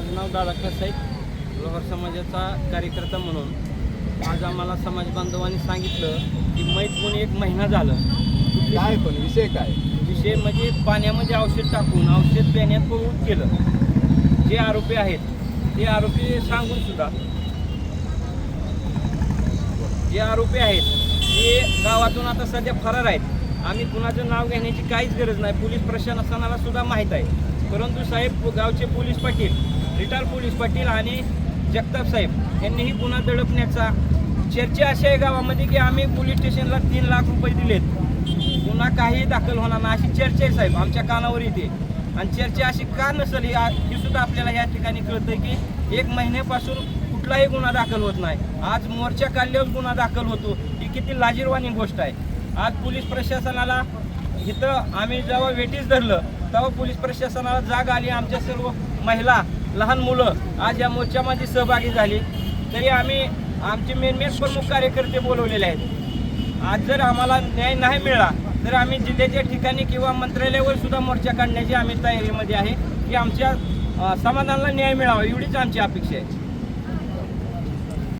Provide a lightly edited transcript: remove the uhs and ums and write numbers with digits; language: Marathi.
माझं नाव दादा साहेब, लोहार समाजाचा कार्यकर्ता म्हणून आज आम्हाला समाज बांधवांनी सांगितलं की मैत होऊन 1 महिना झालं. काय पण विषय काय? विषय म्हणजे पाण्यामध्ये औषध टाकून औषध देण्यात पळून केलं. जे आरोपी आहेत ते आरोपी सांगून सुद्धा जे आरोपी आहेत ते गावातून आता सध्या फरार आहेत. आम्ही कुणाचं नाव घेण्याची काहीच गरज नाही, पोलीस प्रशासनाला सुद्धा माहीत आहे. परंतु साहेब गावचे police Patil, retire police Patil आणि जगताप साहेब यांनीही गुन्हा दडपण्याचा चर्चा अशी आहे गावामध्ये की आम्ही पोलीस स्टेशनला 3 लाख रुपये दिलेत, गुन्हा काही दाखल होणार नाही अशी चर्चा आहे साहेब, आमच्या कानावर येते. आणि चर्चा अशी का नसेल ही सुद्धा आपल्याला या ठिकाणी कळतं की 1 महिन्यापासून कुठलाही गुन्हा दाखल होत नाही. आज मोर्चा काढल्यावर गुन्हा दाखल होतो, ही किती लाजिरवाणी गोष्ट आहे. आज पोलीस प्रशासनाला इथं आम्ही जेव्हा वेटीस धरलं तेव्हा पोलीस प्रशासनाला जाग आली. आमच्या सर्व महिला, लहान मुलं आज या मोर्चामध्ये सहभागी झाली. तरी आम्ही आमचे मेन प्रमुख कार्यकर्ते बोलवलेले आहेत. आज जर आम्हाला न्याय नाही मिळाला तर आम्ही जिल्ह्याच्या ठिकाणी किंवा मंत्रालयावर सुद्धा मोर्चा काढण्याची आम्ही तयारीमध्ये आहे की आमच्या समाजाला न्याय मिळावा, एवढीच आमची अपेक्षा आहे.